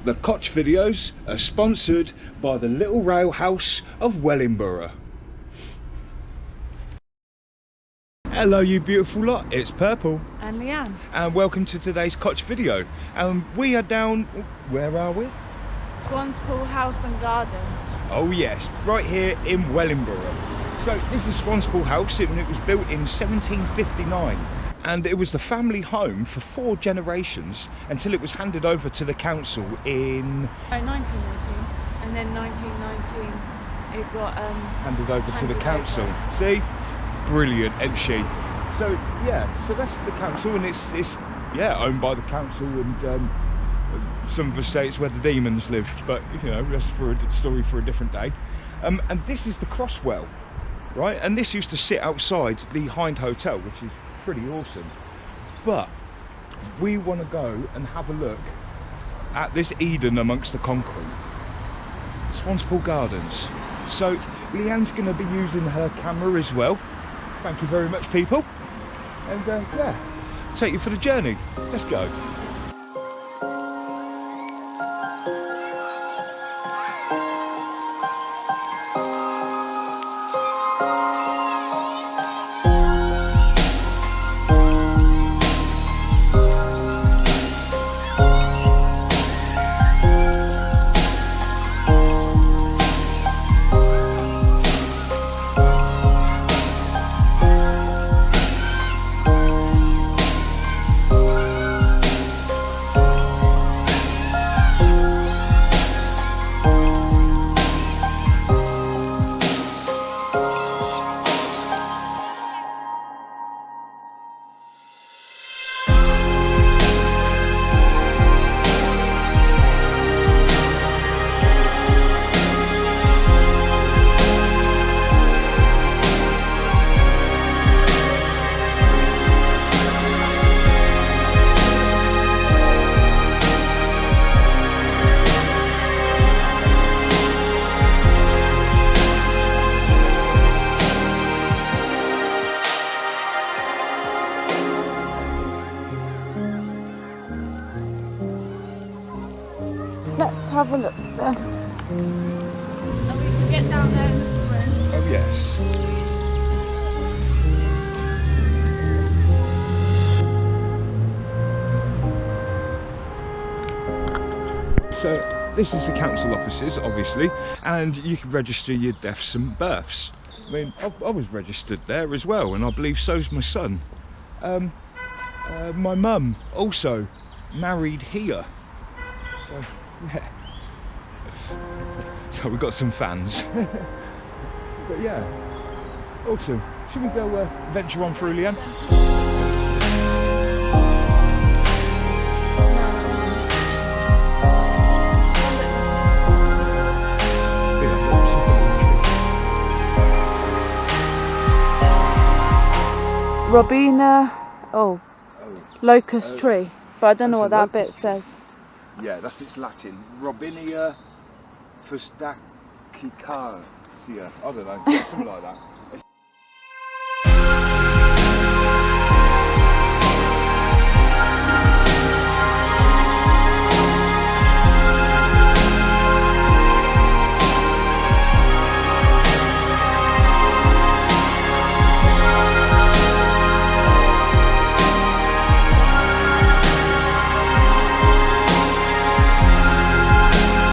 The Koch videos are sponsored by the Little Rail House of Wellingborough. Hello you beautiful lot, it's Purple and Leanne, and welcome to today's Koch video. We are down, where are we? Swanspool House and Gardens. Oh yes, right here in Wellingborough. So this is Swanspool House, and it was built in 1759. And it was the family home for 4 generations until it was handed over to the council in 1919, and then 1919 it got handed over to the council. See, brilliant, isn't she? So yeah, so that's the council, and it's owned by the council, and some of us say it's where the demons live, but you know, that's for a story for a different day. And this is the Crosswell, right? And this used to sit outside the Hind Hotel, which is pretty awesome. But we want to go and have a look at this Eden amongst the concrete, Swanspool Gardens. So Leanne's going to be using her camera as well. Thank you very much, people. And yeah, take you for the journey. Let's go. Let's have a look then. And we can get down there in the spring. Oh yes. So this is the council offices, obviously, and you can register your deaths and births. I mean, I was registered there as well, and I believe so's my son. My mum also married here. So, yeah. So we've got some fans. But yeah, awesome. Should we go venture on through, Leanne? Robina, locust tree, but I don't know what that bit says. Yeah, that's its Latin. Robinia fustacicacia. I don't know, something like that.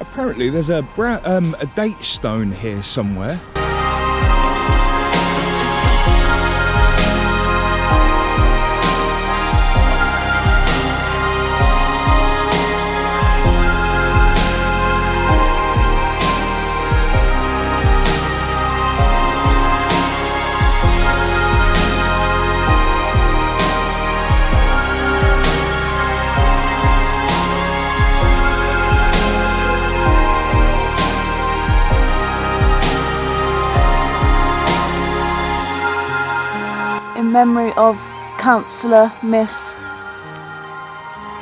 Apparently there's a date stone here somewhere. Memory of Councillor Miss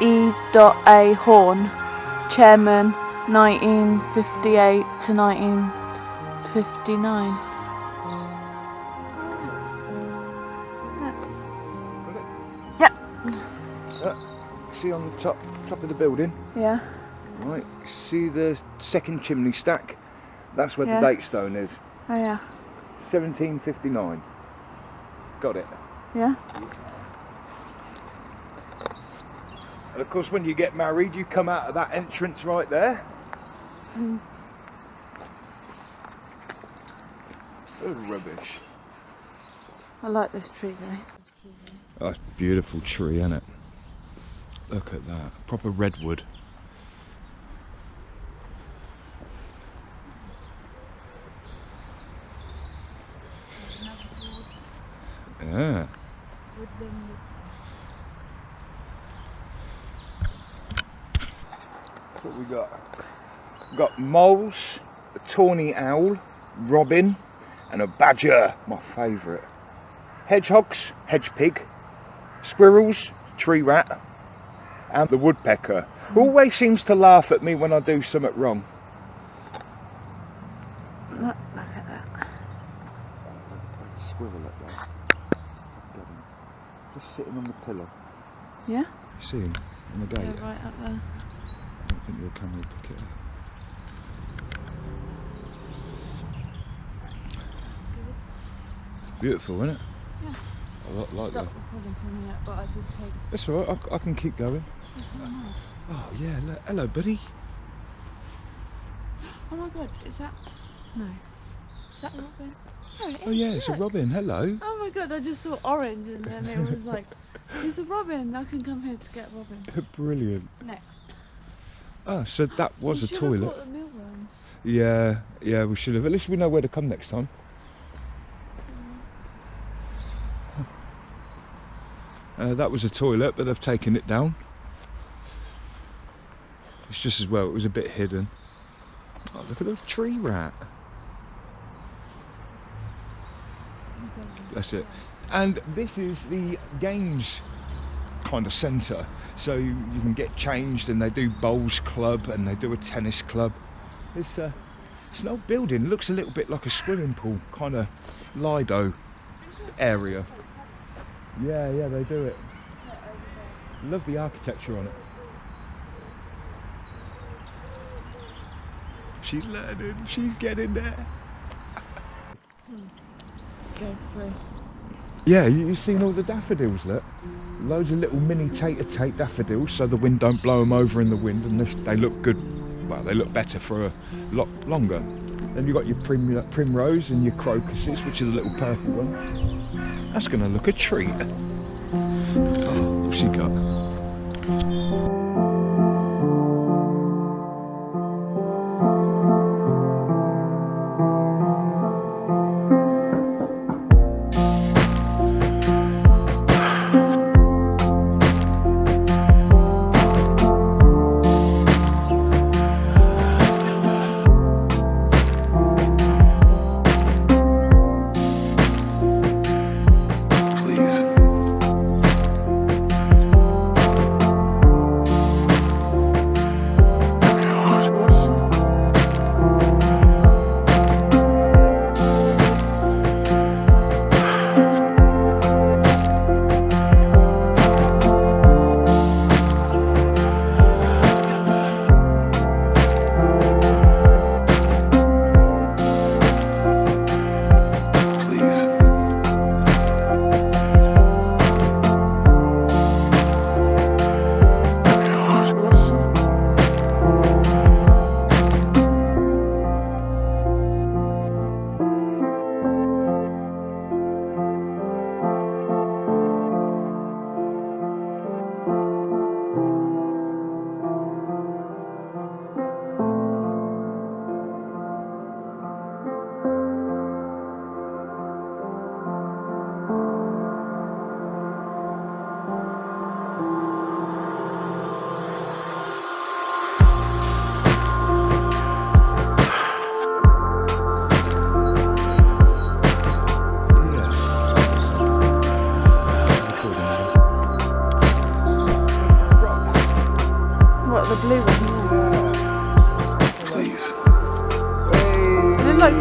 E.A. Horn, Chairman 1958 to 1959. Yep. So, see on the top of the building? Yeah. Right, see the second chimney stack? That's where Yeah. the date stone is. Oh yeah. 1759. Got it. Yeah? And of course when you get married you come out of that entrance right there. Mm. Oh, rubbish. I like this tree though. Oh, that's a beautiful tree, isn't it? Look at that. Proper redwood. Yeah. What we got? We've got moles, a tawny owl, robin, and a badger, my favourite. Hedgehogs, hedge pig, squirrels, tree rat, and the woodpecker, who always seems to laugh at me when I do something wrong. Look at that. Squirrel at that. Just sitting on the pillar. Yeah? You see him on the gate? Yeah, right up there. I don't think your camera will pick it up. That's good. Beautiful, isn't it? Yeah. I like Stop that. recording for a minute, but I did take. That's alright, I can keep going. Oh, nice. Oh yeah, look, hello buddy. Oh my god, is that. No. Is that robin? Oh, it is, Oh yeah, it's a look. robin, hello. Oh my god, I just saw orange and then it was like, it's a robin, I can come here to get robin. Brilliant. Next. Oh, so that was We a should have toilet. bought the mealworms. Yeah, we should have. At least we know where to come next time. That was a toilet, but they've taken it down. It's just as well, it was a bit hidden. Oh, look at the tree rat. That's it. And this is the games kind of centre. So you can get changed, and they do bowls club and they do a tennis club. It's an old building. It looks a little bit like a swimming pool, kind of Lido area. Yeah, they do it. Love the architecture on it. She's learning, she's getting there. Go through. Yeah, you've seen all the daffodils, look. Loads of little mini tater-tate daffodils, so the wind don't blow them over in the wind, and they look good. Well, they look better for a lot longer. Then you've got your primrose and your crocuses, which is a little purple one. That's going to look a treat. Oh, what's she got?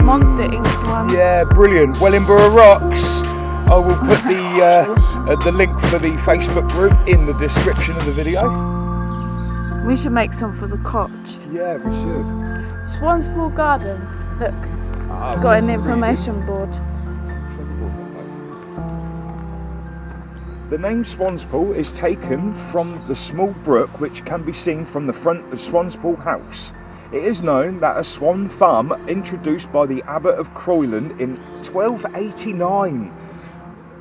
Monster ink one. Yeah, brilliant. Wellingborough rocks. I will put the link for the Facebook group in the description of the video. We should make some for the cottage. Yeah, we should. Swanspool Gardens. Look, got an information board. The name Swanspool is taken from the small brook which can be seen from the front of Swanspool House. It is known that a swan farm introduced by the Abbot of Croyland in 1289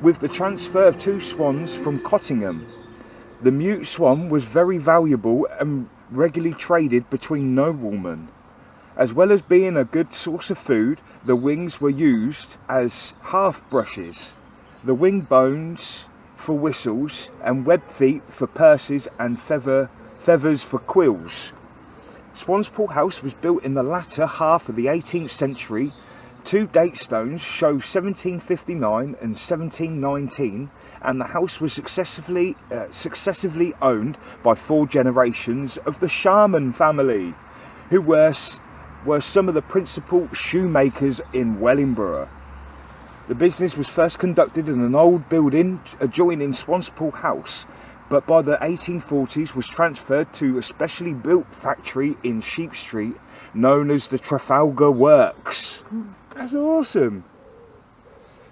with the transfer of 2 swans from Cottingham. The mute swan was very valuable and regularly traded between noblemen. As well as being a good source of food, the wings were used as half brushes, the wing bones for whistles, and web feet for purses and feathers for quills. Swanspool House was built in the latter half of the 18th century. 2 date stones show 1759 and 1719, and the house was successively owned by 4 generations of the Sharman family, who were some of the principal shoemakers in Wellingborough. The business was first conducted in an old building adjoining Swanspool House, but by the 1840s was transferred to a specially built factory in Sheep Street known as the Trafalgar Works. That's awesome.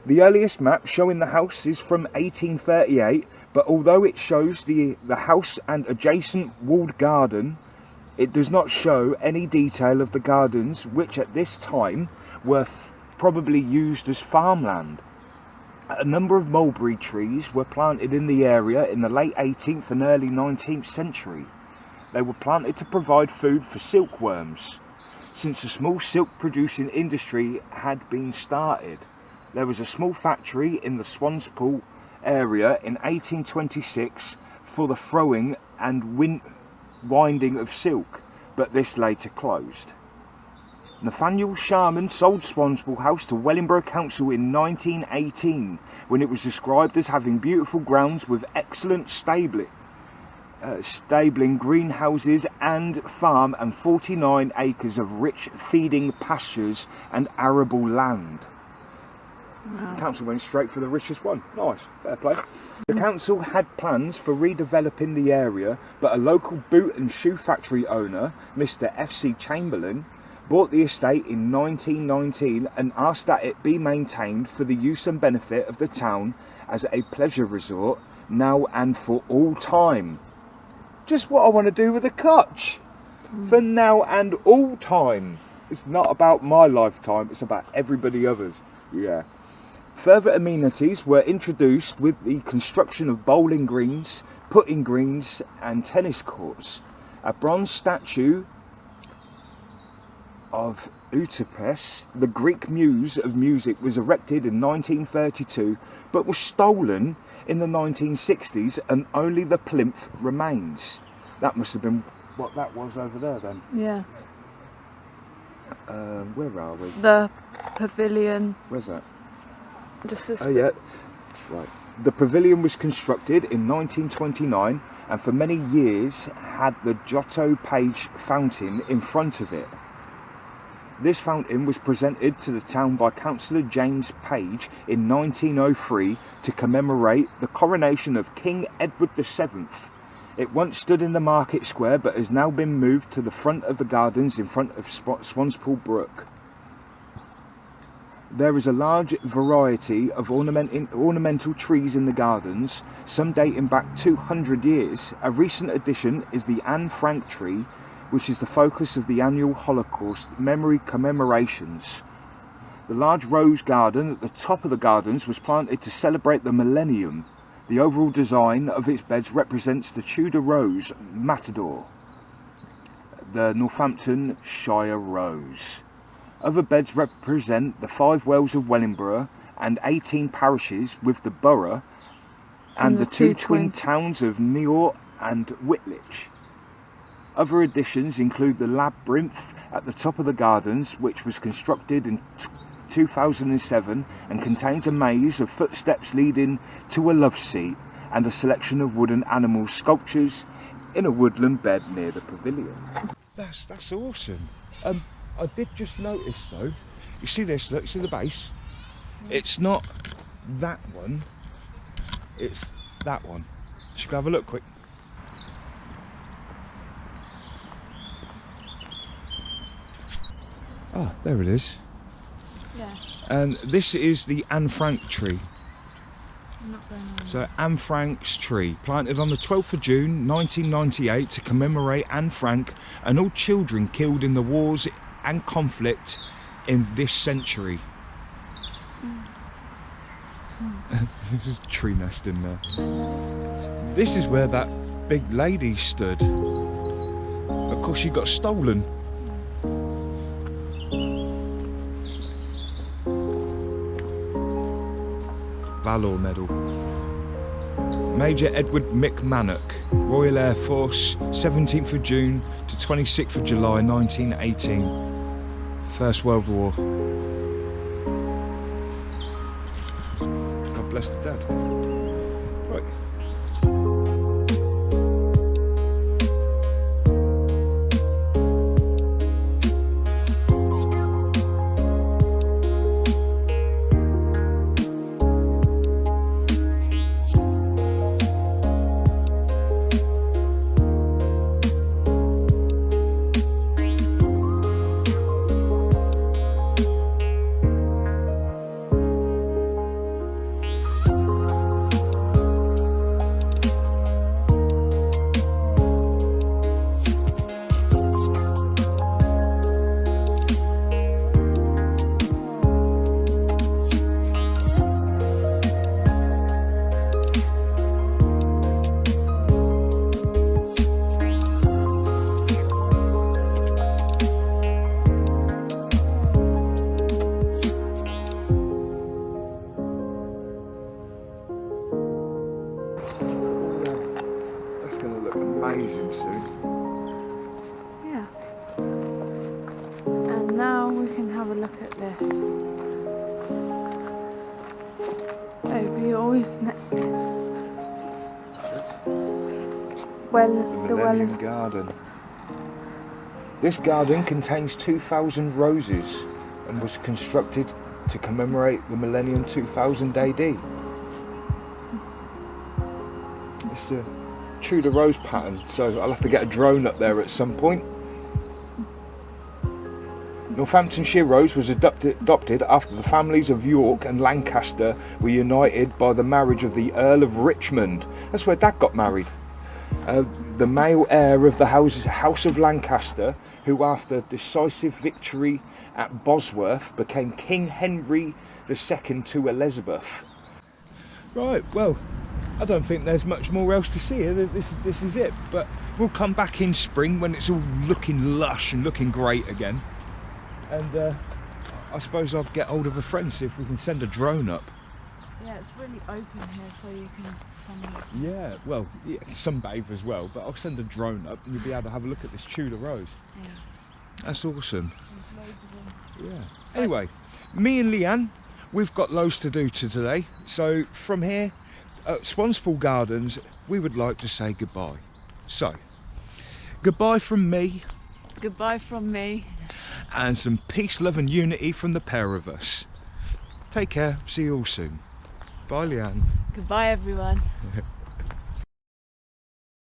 The earliest map showing the house is from 1838, but although it shows the house and adjacent walled garden, it does not show any detail of the gardens, which at this time were probably used as farmland. A number of mulberry trees were planted in the area in the late 18th and early 19th century. They were planted to provide food for silkworms. Since a small silk producing industry had been started, there was a small factory in the Swanspool area in 1826 for the throwing and winding of silk, but this later closed. Nathaniel Sharman sold Swanspool House to Wellingborough Council in 1918 when it was described as having beautiful grounds with excellent stabling, greenhouses and farm, and 49 acres of rich feeding pastures and arable land. Wow. The council went straight for the richest one. Nice, fair play. The council had plans for redeveloping the area, but a local boot and shoe factory owner, Mr. F.C. Chamberlain, bought the estate in 1919 and asked that it be maintained for the use and benefit of the town as a pleasure resort now and for all time. Just what I want to do with the cottage. For now and all time. It's not about my lifetime, it's about everybody others. Yeah. Further amenities were introduced with the construction of bowling greens, putting greens and tennis courts. A bronze statue of Euterpes, the Greek muse of music, was erected in 1932 but was stolen in the 1960s, and only the plinth remains. That must have been what that was over there then. Yeah. Where are we? The Pavilion. Where's that? Just this. Oh yeah, right. The Pavilion was constructed in 1929 and for many years had the Giotto Page fountain in front of it. This fountain was presented to the town by Councillor James Page in 1903 to commemorate the coronation of King Edward VII. It once stood in the market square but has now been moved to the front of the gardens in front of Swanspool Brook. There is a large variety of ornamental trees in the gardens, some dating back 200 years. A recent addition is the Anne Frank tree, which is the focus of the annual Holocaust memory commemorations. The large rose garden at the top of the gardens was planted to celebrate the millennium. The overall design of its beds represents the Tudor rose matador, the Northamptonshire rose. Other beds represent the 5 wells of Wellingborough and 18 parishes with the borough and the 2 twin towns of Neort and Whitlich. Other additions include the labyrinth at the top of the gardens, which was constructed in 2007 and contains a maze of footsteps leading to a love seat and a selection of wooden animal sculptures in a woodland bed near the pavilion. That's awesome. I did just notice though, you see this, look, see the base? It's not that one, it's that one. Should we have a look quick? Ah, there it is. Yeah. And this is the Anne Frank tree. I'm not going on. So Anne Frank's tree, planted on the 12th of June 1998 to commemorate Anne Frank and all children killed in the wars and conflict in this century. There's a tree nest in there. This is where that big lady stood. Of course, she got stolen. Valor Medal. Major Edward McManus, Royal Air Force, 17th of June to 26th of July 1918. First World War. God bless the dead. Right. Amazing soon. Yeah. And now we can have a look at this. Oh, we always The Millennium Garden. This garden contains 2,000 roses and was constructed to commemorate the millennium 2000 AD. It's a Tudor rose pattern, so I'll have to get a drone up there at some point. Northamptonshire rose was adopted after the families of York and Lancaster were united by the marriage of the Earl of Richmond. That's where Dad got married. The male heir of the House of Lancaster, who after decisive victory at Bosworth became King Henry II to Elizabeth. Right, well, I don't think there's much more else to see here. This is it, but we'll come back in spring when it's all looking lush and looking great again. And I suppose I'll get hold of a friend, see if we can send a drone up. Yeah, it's really open here, so you can sunbathe. Yeah, well, yeah, sunbathe as well, but I'll send a drone up and you'll be able to have a look at this Tudor rose. Yeah. That's awesome. There's loads of them. Yeah. Anyway, me and Leanne, we've got loads to do today. So from here at Swanspool Gardens, we would like to say goodbye. So, goodbye from me. Goodbye from me. And some peace, love and unity from the pair of us. Take care, see you all soon. Bye, Leanne. Goodbye, everyone.